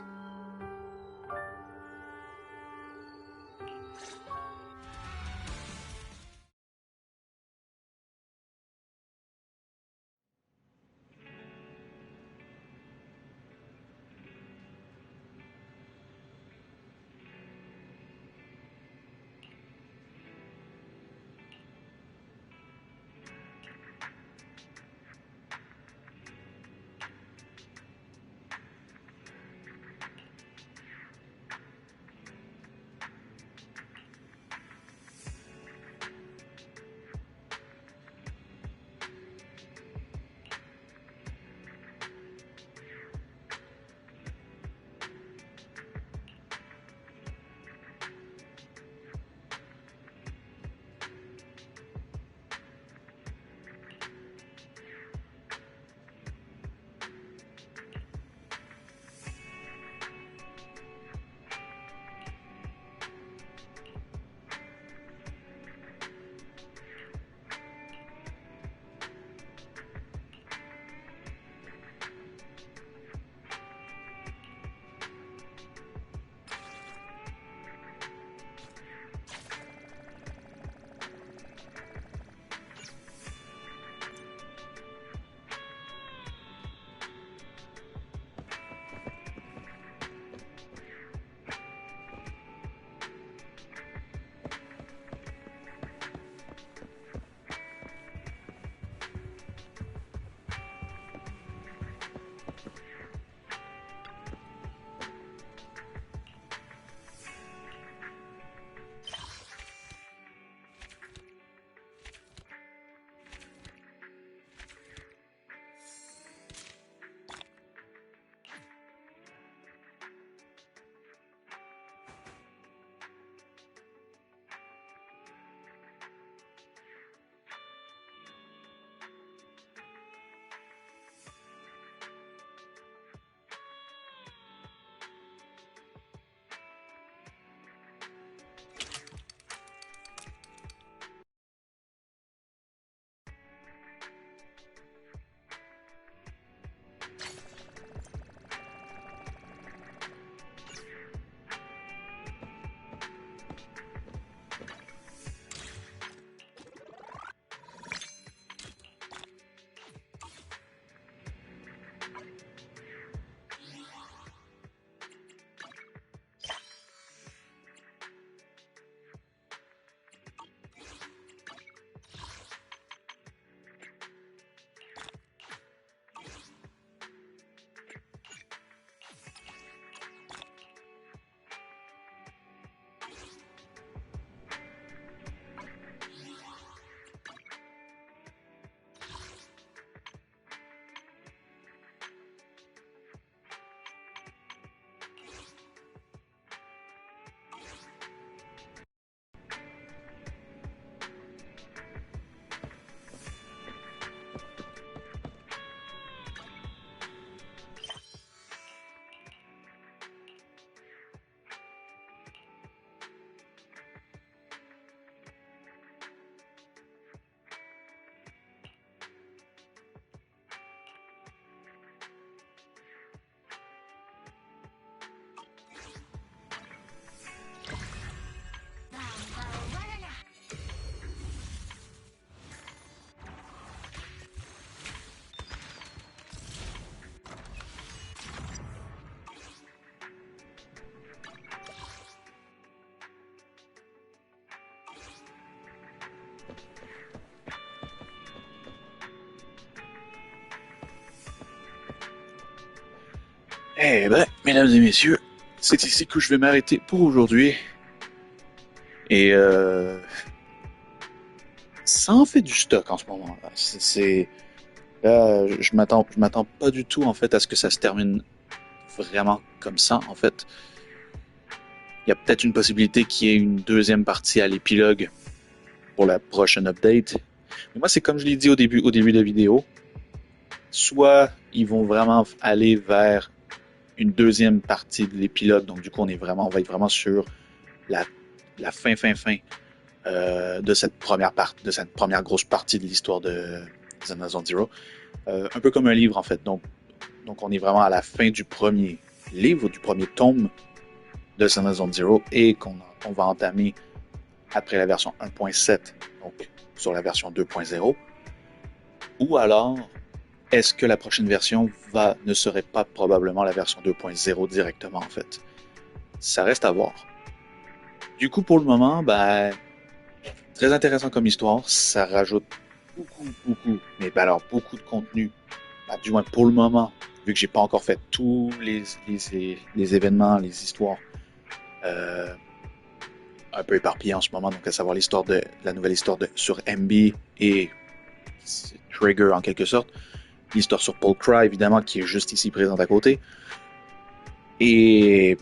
Eh ben, mesdames et messieurs, c'est ici que je vais m'arrêter pour aujourd'hui. Et ça en fait du stock en ce moment. Là, je m'attends pas du tout en fait à ce que ça se termine vraiment comme ça. En fait, il y a peut-être une possibilité qu'il y ait une deuxième partie à l'épilogue pour la prochaine update. Mais moi, c'est comme je l'ai dit au début de la vidéo. Soit ils vont vraiment aller vers une deuxième partie de l'épilogue, donc du coup on va être vraiment sur la fin de cette première grosse partie de l'histoire de Zenless Zero. Un peu comme un livre en fait, donc on est vraiment à la fin du premier livre, du premier tome de Zenless Zero, et qu'on va entamer après la version 1.7, donc sur la version 2.0, ou alors est-ce que la prochaine version ne serait pas probablement la version 2.0 directement, en fait? Ça reste à voir. Du coup, pour le moment, très intéressant comme histoire. Ça rajoute beaucoup de contenu. Du moins pour le moment, vu que j'ai pas encore fait tous les événements, les histoires un peu éparpillées en ce moment. Donc, à savoir la nouvelle histoire sur MB et Trigger en quelque sorte. L'histoire sur Paul Cry, évidemment, qui est juste ici présente à côté. Et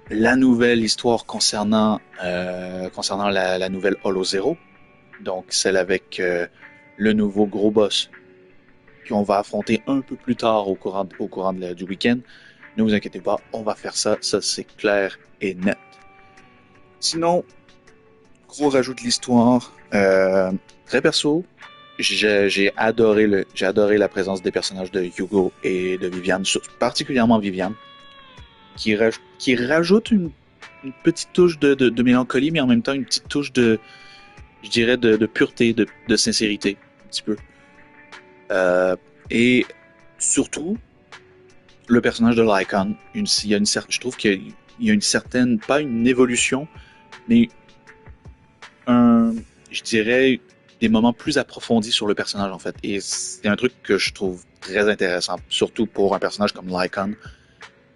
la nouvelle histoire concernant la nouvelle Holo Zero. Donc, celle avec le nouveau gros boss qu'on va affronter un peu plus tard au courant du week-end. Ne vous inquiétez pas, on va faire ça. Ça, c'est clair et net. Sinon, gros rajout de l'histoire. Très perso, j'ai adoré la présence des personnages de Hugo et de Viviane, particulièrement Viviane, qui rajoute une petite touche de mélancolie, mais en même temps une petite touche de pureté, de sincérité, un petit peu. Et surtout, le personnage de Lycon, je trouve qu'il y a une certaine, pas une évolution, mais je dirais, des moments plus approfondis sur le personnage, en fait. Et c'est un truc que je trouve très intéressant, surtout pour un personnage comme Lycon,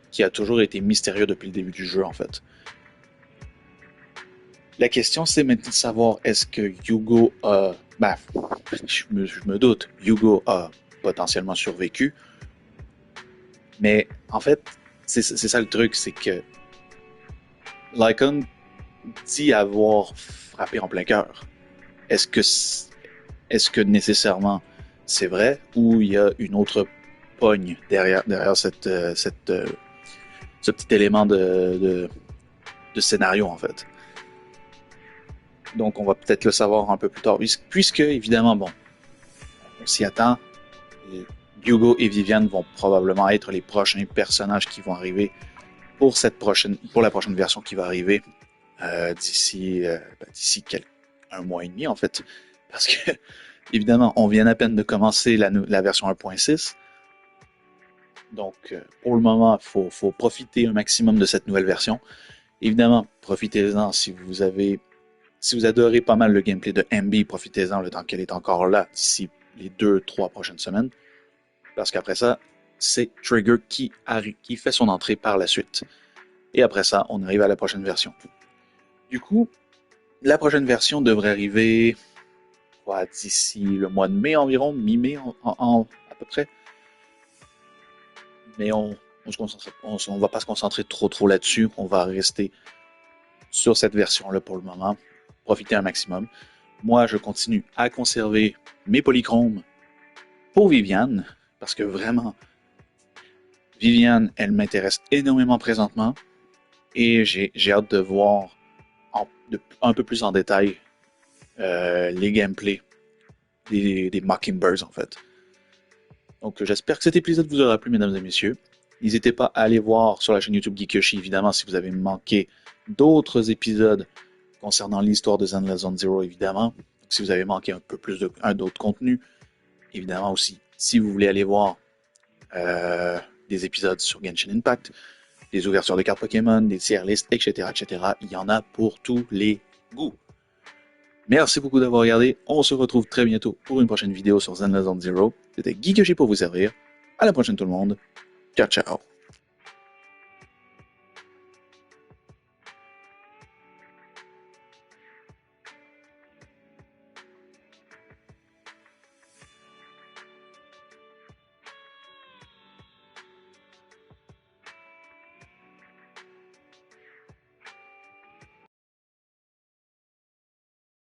qui a toujours été mystérieux depuis le début du jeu, en fait. La question, c'est maintenant de savoir, est-ce que Hugo a... je me doute, Hugo a potentiellement survécu. Mais, en fait, c'est ça le truc, c'est que Lycon dit avoir frappé en plein cœur. Est-ce que nécessairement c'est vrai, ou il y a une autre pogne derrière ce petit élément de scénario, en fait. Donc, on va peut-être le savoir un peu plus tard, puisque évidemment, on s'y attend. Hugo et Viviane vont probablement être les prochains personnages qui vont arriver pour la prochaine version qui va arriver d'ici un mois et demi, en fait. Parce que, évidemment, on vient à peine de commencer la version 1.6. Donc, pour le moment, il faut profiter un maximum de cette nouvelle version. Évidemment, profitez-en si vous adorez pas mal le gameplay de MB, profitez-en le temps qu'elle est encore là d'ici les 2-3 prochaines semaines. Parce qu'après ça, c'est Trigger qui fait son entrée par la suite. Et après ça, on arrive à la prochaine version. Du coup, la prochaine version devrait arriver d'ici le mois de mai environ, mi-mai à peu près. Mais on va pas se concentrer trop là-dessus. On va rester sur cette version-là pour le moment. Profiter un maximum. Moi, je continue à conserver mes polychromes pour Viviane, parce que vraiment, Viviane, elle m'intéresse énormément présentement, et j'ai hâte de voir un peu plus en détail les gameplays des Mockingbirds, en fait. Donc, j'espère que cet épisode vous aura plu, mesdames et messieurs. N'hésitez pas à aller voir sur la chaîne YouTube GeekYoshii, évidemment, si vous avez manqué d'autres épisodes concernant l'histoire de Zenless Zero, évidemment. Donc, si vous avez manqué un peu plus d'autres contenus, évidemment aussi, si vous voulez aller voir des épisodes sur Genshin Impact, des ouvertures de cartes Pokémon, des tier lists, etc., il y en a pour tous les goûts. Merci beaucoup d'avoir regardé. On se retrouve très bientôt pour une prochaine vidéo sur Zenless Zero. C'était GeekYoshii pour vous servir. À la prochaine tout le monde. Ciao, ciao.